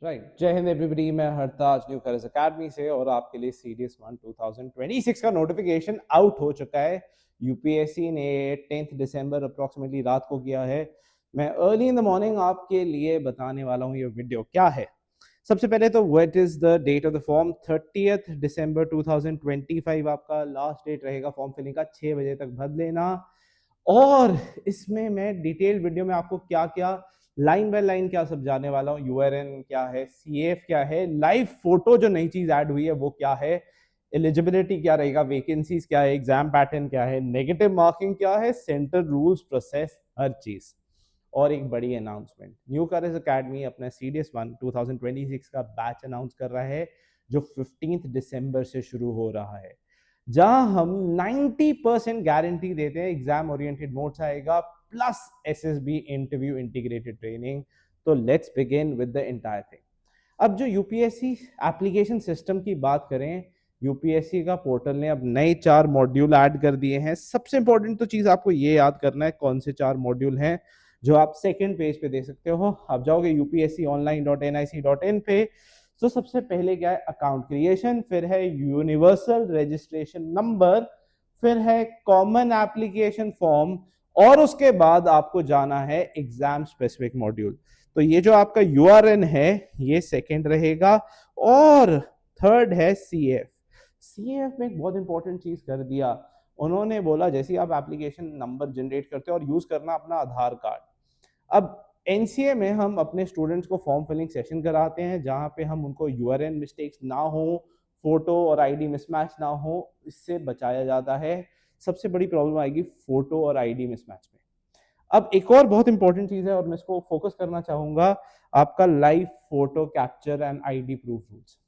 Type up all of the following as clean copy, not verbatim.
Right. जय Hind everybody, मैं हरताज new career academy से और आपके लिए सीडीएस 1 2026 का नोटिफिकेशन आउट हो चुका है। यूपीएससी ने 10 दिसंबर अप्रोक्सीमेटली रात को किया है। मैं अर्ली इन द मॉर्निंग आपके लिए बताने वाला हूँ ये वीडियो क्या है। सबसे पहले तो what is the date of the form. 30 दिसंबर 2025 आपका लास्ट डेट रहेगा फॉर्म फिलिंग का। 6 बजे तक भर लेना। और इसमें मैं डिटेल वीडियो में आपको क्या क्या लाइन बाय लाइन क्या समझाने वाला हूँ। यूआरएन क्या है, सीएफ क्या है, लाइव फोटो जो नई चीज ऐड हुई है वो क्या है, एलिजिबिलिटी क्या रहेगा, वैकेंसीज क्या है, एग्जाम पैटर्न क्या है, नेगेटिव मार्किंग क्या है, सेंटर रूल्स प्रोसेस, हर चीज। और एक बड़ी अनाउंसमेंट, न्यू करियर अकेडमी अपना सीडीएस 1 2026 का बैच अनाउंस कर रहा है जो 15 दिसंबर से शुरू हो रहा है, जहां हम 90% गारंटी देते हैं एग्जाम ओरिएंटेड नोट्स आएगा plus SSB interview integrated training. तो let's begin with the entire thing. अब जो यूपीएससी एप्लीकेशन सिस्टम की बात करें, यूपीएससी का पोर्टल ने अब नए 4 मॉड्यूल ऐड कर दिए हैं। सबसे इंपॉर्टेंट तो चीज आपको ये याद करना है कौन से 4 मॉड्यूल हैं जो आप सेकंड पेज पे देख सकते हो। आप जाओगे upsconline.nic.in पे, तो सबसे पहले क्या है, अकाउंट क्रिएशन, फिर है यूनिवर्सल रजिस्ट्रेशन नंबर, फिर है कॉमन एप्लीकेशन फॉर्म, और उसके बाद आपको जाना है एग्जाम स्पेसिफिक मॉड्यूल। तो ये जो आपका यूआरएन है ये सेकंड रहेगा। और थर्ड है सीएफ। सीएफ में एक बहुत इंपॉर्टेंट चीज कर दिया उन्होंने, बोला जैसे आप एप्लीकेशन नंबर जनरेट करते हो और यूज करना अपना आधार कार्ड। अब एनसीए में हम अपने स्टूडेंट्स को फॉर्म फिलिंग सेशन कराते हैं जहां पे हम उनको यूआरएन मिस्टेक्स ना हो, फोटो और आईडी मिसमैच ना हो, इससे बचाया जाता है। सबसे बड़ी प्रॉब्लम आएगी फोटो और आईडी मिसमैच में। अब एक और बहुत इंपॉर्टेंट चीज है और मैं इसको फोकस करना चाहूंगा, आपका live photo capture and ID proof rules.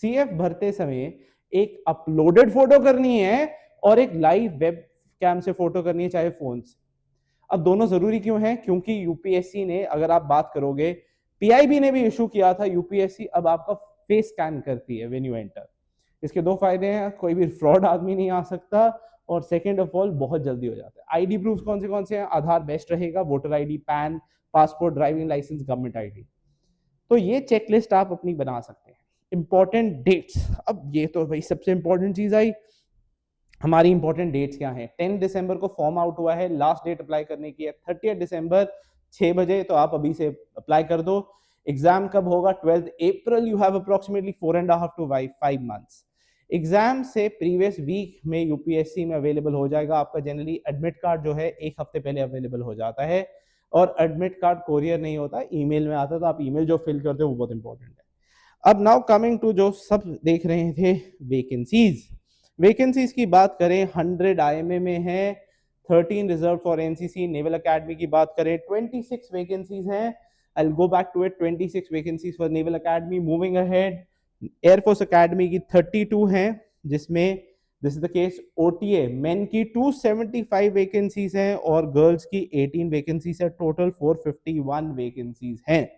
CF भरते समय एक अपलोडेड फोटो करनी है और एक लाइव वेब कैम से फोटो करनी है, चाहे फोन से। अब दोनों जरूरी क्यों है? क्योंकि यूपीएससी ने, अगर आप बात करोगे, पीआईबी ने भी इशू किया था, यूपीएससी अब आपका फेस स्कैन करती है व्हेन यू एंटर। इसके दो फायदे हैं, कोई भी फ्रॉड आदमी नहीं आ सकता, और सेकेंड ऑफ ऑल बहुत जल्दी हो जाता है। आईडी प्रूफ कौन से हैं? आधार बेस्ट रहेगा, voter ID, PAN, passport, driving licence, government ID. तो ये चेकलिस्ट आप अपनी बना सकते हैं। इंपॉर्टेंट डेट्स, अब ये तो भाई सबसे इंपॉर्टेंट चीज आई। हमारी इंपॉर्टेंट डेट्स क्या हैं? 10 दिसंबर को फॉर्म आउट हुआ है, लास्ट डेट अप्लाई करने की है 30 दिसंबर 6 बजे, तो आप अभी से अप्लाई कर दो। एग्जाम कब होगा? 12 April. You have approximately 4.5 to 5 months। Exam से प्रीवियस वीक में यूपीएससी में अवेलेबल हो जाएगा आपका जनरली एडमिट कार्ड, जो है एक हफ्ते पहले अवेलेबल हो जाता है। और एडमिट कार्ड कोरियर नहीं होता, ईमेल में आता है, तो आप ईमेल जो फिल करते हो वो बहुत इंपॉर्टेंट है। अब नाउ कमिंग टू जो सब देख रहे थे, वैकेंसीज। वैकेंसीज की बात करें, 100 आईएमए में है, 13 reserve for NCC. Naval academy की बात करें, 26 वैकेंसीज हैं। I will go back to it. 26 vacancies for naval academy. Moving ahead, air force academy की 32 हैं, जिसमें this is the case OTA men की 275 वैकेंसीज हैं और गर्ल्स की 18 वैकेंसीज है। टोटल 451 वैकेंसीज हैं।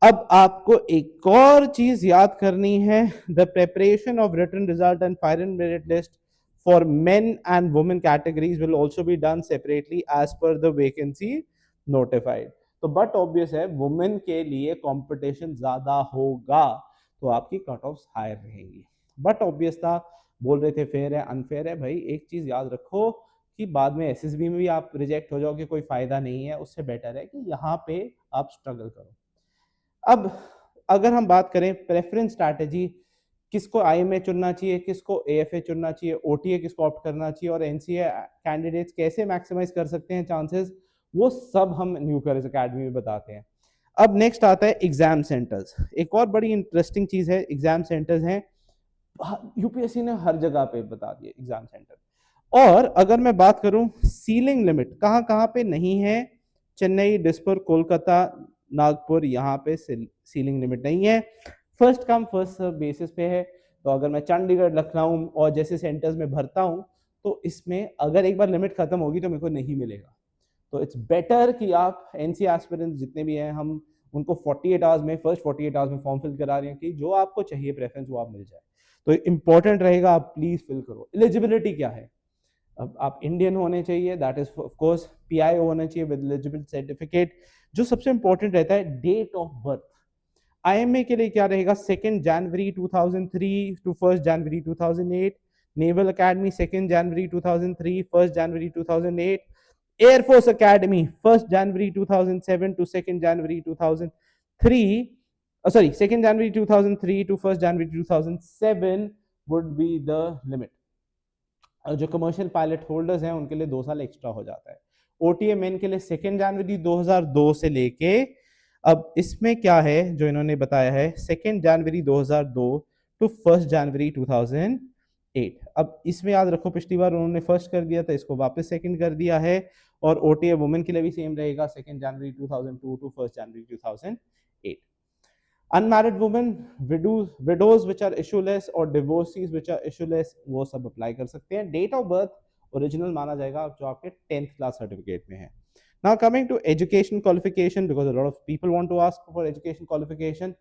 अब आपको एक और चीज याद करनी है, the preparation of written result and final merit list for men and women categories will also be done separately as per the vacancy notified. तो बट ऑब्वियस है, वुमेन के लिए कंपटीशन ज्यादा होगा, तो आपकी कट ऑफ हायर रहेंगी। But obvious था, बोल रहे थे फेयर है अनफेयर है, भाई एक चीज याद रखो कि बाद में एसएसबी में भी आप रिजेक्ट हो जाओगे, कोई फायदा नहीं है। उससे बेटर है कि यहाँ पे आप स्ट्रगल करो। अब अगर हम बात करें प्रेफरेंस स्ट्रैटेजी, किसको आईएमए चुनना चाहिए, किसको एएफए चुनना चाहिए, ओटीए किसको ऑप्ट करना चाहिए, और एनसीए कैंडिडेट्स कैसे मैक्सिमाइज कर सकते हैं चांसेस, वो सब हम न्यू करियर एकेडमी में बताते हैं। अब नेक्स्ट आता है एग्जाम सेंटर्स। एक और बड़ी इंटरेस्टिंग चीज है, एग्जाम सेंटर्स हैं। यूपीएससी ने हर जगह पे बता दिए एग्जाम सेंटर। और अगर मैं बात करूं सीलिंग लिमिट कहां कहां पे नहीं है, चेन्नई, दिसपुर, कोलकाता, नागपुर, यहाँ पे सीलिंग लिमिट नहीं है। First come first serve basis पे है। तो अगर मैं चंडीगढ़, लखनऊ और जैसे सेंटर्स में भरता हूँ, तो इसमें अगर एक बार लिमिट खत्म होगी तो मेरे को नहीं मिलेगा। तो इट्स बेटर कि आप एनसी एस्पिरेंट्स जितने भी हैं, हम उनको 48 आवर्स में, फर्स्ट 48 आवर्स में फॉर्म फिल करा रहे हैं कि जो आपको चाहिए प्रेफरेंस वो आप मिल जाए। तो इंपॉर्टेंट रहेगा, आप प्लीज फिल करो। एलिजिबिलिटी क्या है? अब आप इंडियन होने चाहिए, that is of course, pi होना चाहिए विद एलिजिबल सर्टिफिकेट। जो सबसे इंपॉर्टेंट रहता है, डेट ऑफ बर्थ। IMA के लिए क्या रहेगा 2 जनवरी 2003 टू 1 जनवरी 2008, नेवल अकेडमी 2 जनवरी 2003 1 जनवरी 2008, air force academy 1 January 2007 to 2 January 2003, sorry 2 January 2003 to 1 January 2007 would be the limit. जो कमर्शियल पायलट होल्डर्स हैं उनके लिए 2 साल एक्स्ट्रा हो जाता है। OTA मेन के लिए 2 जनवरी 2002 से लेके, अब इसमें क्या है जो इन्होंने बताया है 2 जनवरी 2002 टू 1 जनवरी 2008। अब इसमें याद रखो पिछली बार उन्होंने फर्स्ट कर दिया था, इसको वापस सेकंड कर दिया है। और OTA वुमेन के लिए भी सेम रहेगा 2 जनवरी 2002 टू 1 जनवरी 2008। Unmarried women, widows which are issueless और डिवोर्सीज विच आर इशूलेस, वो सब अप्लाई कर सकते हैं। डेट ऑफ बर्थ ओरिजिनल माना जाएगा जो आपके 10th क्लास सर्टिफिकेट में है। Now coming to education qualification, because a lot of people want to ask for education qualification,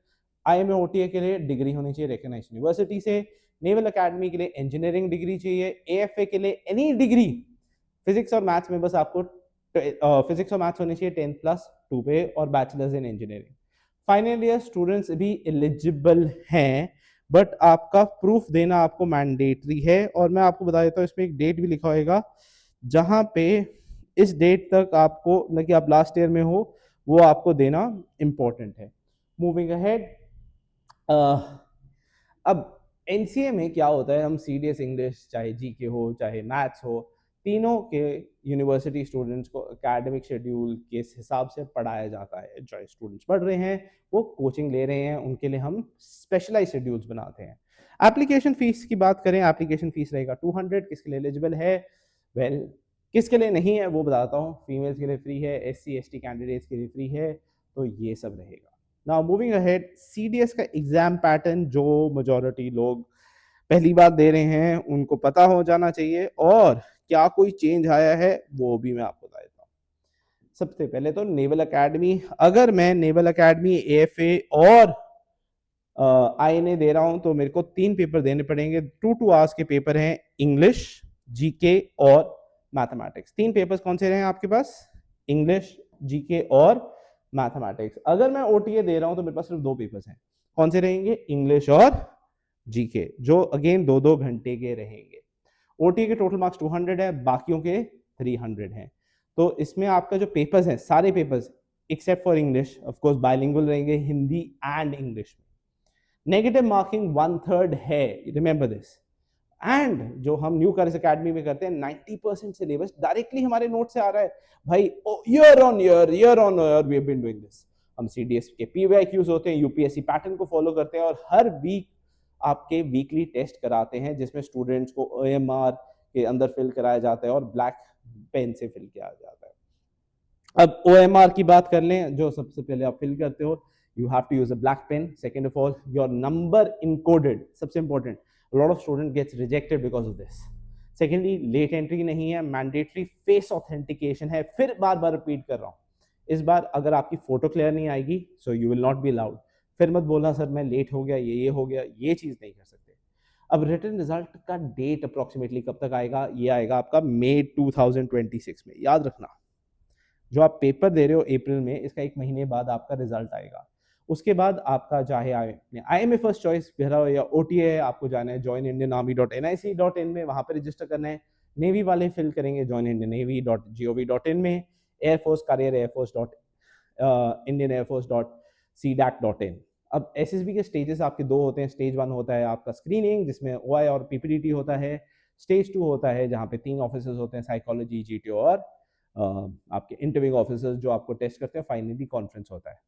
IMA OTA के लिए डिग्री होनी चाहिए रिकॉग्नाइज्ड यूनिवर्सिटी से, नेवल अकेडमी के लिए इंजीनियरिंग डिग्री चाहिए, AFA के लिए एनी डिग्री फिजिक्स और मैथ्स में बस आपको फिजिक्स और मैथ्स होनी चाहिए 10+2 पे, और bachelors in engineering. Final year students भी एलिजिबल हैं, बट आपका प्रूफ देना आपको मैंडेटरी है। और मैं आपको बता देता हूँ इसमें एक डेट भी लिखा होगा जहां पे इस डेट तक आपको, मतलब कि आप लास्ट ईयर में हो, वो आपको देना इंपॉर्टेंट है। मूविंग अहेड, अब एनसीए में क्या होता है, हम सीडीएस इंग्लिश चाहे जीके हो चाहे मैथ्स हो, तीनों के यूनिवर्सिटी स्टूडेंट्स को एकेडमिक शेड्यूल के हिसाब से पढ़ाया जाता है। जो स्टूडेंट्स पढ़ रहे हैं वो कोचिंग ले रहे हैं, उनके लिए हम स्पेशलाइज शेड्यूल्स बनाते हैं। एप्लीकेशन फीस की बात करें, एप्लीकेशन फीस रहेगा 200। किसके लिए एलिजिबल है, वेल किसके लिए नहीं है वो बताता हूँ। फीमेल्स के लिए फ्री है, SC ST कैंडिडेट्स के लिए फ्री है, तो ये सब रहेगा। नाउ मूविंग अहेड, सीडीएस का एग्जाम पैटर्न जो मेजॉरिटी लोग पहली बार दे रहे हैं उनको पता हो जाना चाहिए, और क्या कोई चेंज आया है वो भी मैं आपको बता देता हूँ। सबसे पहले तो नेवल अकेडमी, अगर मैं नेवल अकेडमी AFA और INA दे रहा हूं तो मेरे को 3 पेपर देने पड़ेंगे। 2 आवर्स के पेपर हैं, इंग्लिश, जीके और मैथमेटिक्स। 3 पेपर्स कौन से रहे हैं आपके पास, इंग्लिश, जीके और मैथमेटिक्स। अगर मैं OTA दे रहा हूं तो मेरे पास सिर्फ 2 पेपर्स हैं, कौन से रहेंगे, इंग्लिश और जीके, जो अगेन 2-2 घंटे के रहेंगे। OTA के टोटल मार्क्स 200 है, बाकियों के 300 हैं। तो इसमें आपका जो पेपर्स हैं, सारे papers except for English, of course bilingual रहेंगे, हिंदी एंड इंग्लिश में। नेगेटिव मार्किंग 1/3 है, रिमेंबर दिस। एंड जो हम न्यू करियर अकेडमी में करते हैं 90% सिलेबस डायरेक्टली हमारे नोट से आ रहा है भाई, year on year we have been doing this. हम सीडीएस के पीवाईक्यूज होते हैं, यूपीएससी पैटर्न को फॉलो करते हैं, और हर वीक आपके वीकली टेस्ट कराते हैं जिसमें स्टूडेंट्स को OMR के अंदर फिल कराया जाता है और ब्लैक पेन से फिल किया जाता है। अब OMR की बात कर लें, जो सबसे पहले आप फिल करते हो, you have to use a black pen. Second of all, your number encoded, सबसे important, a lot of student gets rejected because of this. Secondly, late entry नहीं है, mandatory face authentication है। फिर बार बार रिपीट कर रहा हूँ, इस बार अगर आपकी फोटो क्लियर नहीं आएगी so you will not be allowed। फिर मत बोलना सर मैं लेट हो गया, ये हो गया, ये चीज नहीं कर सकते। अब रिटन रिजल्ट का डेट अप्रोक्सीमेटली कब तक आएगा, ये आएगा आपका मई 2026 में। याद रखना, जो आप पेपर दे रहे हो अप्रैल में, इसका 1 महीने बाद आपका रिजल्ट आएगा। उसके बाद आपका चाहे IMA फर्स्ट चॉइस भरा हो या OTA है, आपको जाना है joinindianarmy.nic.in में, वहां पर रजिस्टर करना है। नेवी वाले फिल करेंगे joinindiannavy.gov.in में, एयरफोर्स करियर airforce.indianairforce.cdac.in। अब SSB के स्टेजेस आपके 2 होते हैं। स्टेज 1 होता है आपका स्क्रीनिंग, जिसमें OI और PPDT होता है। स्टेज 2 होता है जहाँ पे 3 ऑफिसर्स होते हैं, साइकोलॉजी, GTO और आपके इंटरव्यूइंग ऑफिसर्स जो आपको टेस्ट करते हैं। फाइनली कॉन्फ्रेंस होता है।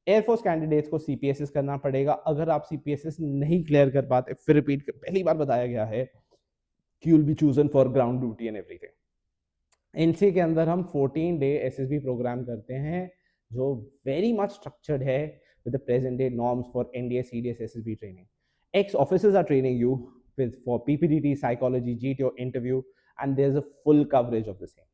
एयरफोर्स कैंडिडेट्स को CPSS करना पड़ेगा। अगर आप CPSS नहीं क्लियर कर पाते, फिर रिपीट कर, पहली बार बताया गया है कि you will be chosen for ground duty and everything. NCA के अंदर हम 14 डे SSB प्रोग्राम करते हैं जो वेरी मच स्ट्रक्चर्ड है with the present day norms for NDA, CDS, SSB training. Ex-officers are training you for PPDT, psychology, GTO, interview, and there's a full coverage of the same.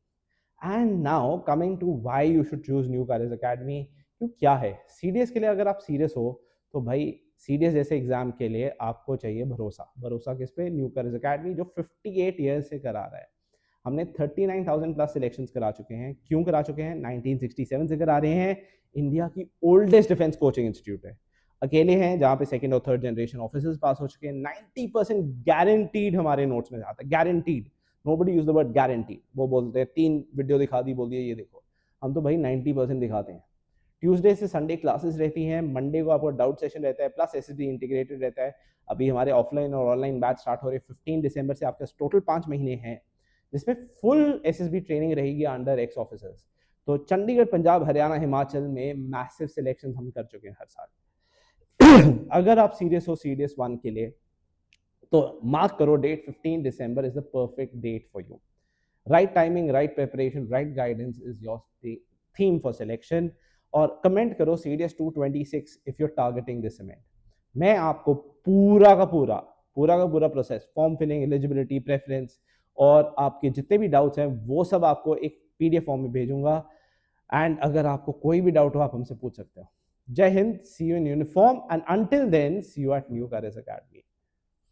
And now coming to why you should choose New Colors Academy, क्यों क्या है CDS के लिए। अगर आप serious हो तो भाई CDS जैसे एग्जाम के लिए आपको चाहिए भरोसा। भरोसा किस पे, न्यू करियर अकेडमी, जो 58 ईयर्स से करा रहा है। हमने 39,000 प्लस सिलेक्शंस करा चुके हैं। क्यों करा चुके हैं, 1967 से करा रहे हैं। इंडिया की ओल्डेस्ट डिफेंस कोचिंग इंस्टीट्यूट है। अकेले हैं जहाँ पे सेकंड और थर्ड जनरेशन ऑफिसर्स पास हो चुके हैं। 90% गारंटीड हमारे नोट्स में जाता है, guaranteed. Nobody use the word guarantee. वो बोलते हैं 3 वीडियो दिखा दी, बोल दिया ये देखो। हम तो भाई 90% दिखाते हैं। ट्यूसडे से संडे क्लासेस रहती हैं, मंडे को आपको डाउट सेशन रहता है, प्लस एसएसबी इंटीग्रेटेड रहता है। अभी हमारे ऑफलाइन और ऑनलाइन बैच स्टार्ट हो रहे हैं 15 दिसंबर से। आपके टोटल 5 महीने हैं जिसमें फुल एसएसबी ट्रेनिंग रहेगी अंडर एक्स ऑफिसर्स। तो चंडीगढ़, पंजाब, हरियाणा, हिमाचल में मैसिव सिलेक्शन हम कर चुके हैं हर साल। अगर आप सीरियस हो सीडीएस 1 के लिए तो मार्क करो डेट, 15 दिसंबर is the perfect date for you. Right timing, right preparation, right guidance is your theme for selection. और कमेंट करो CDS 226 if you are targeting this event. मैं आपको पूरा का पूरा process, form filling, eligibility, preference और आपके जितने भी डाउट्स हैं वो सब आपको एक पीडीएफ फॉर्म में भेजूंगा। एंड अगर आपको कोई भी डाउट हो आप हमसे पूछ सकते हो। जय हिंद, see you in uniform, and until then see you at New Careers academy.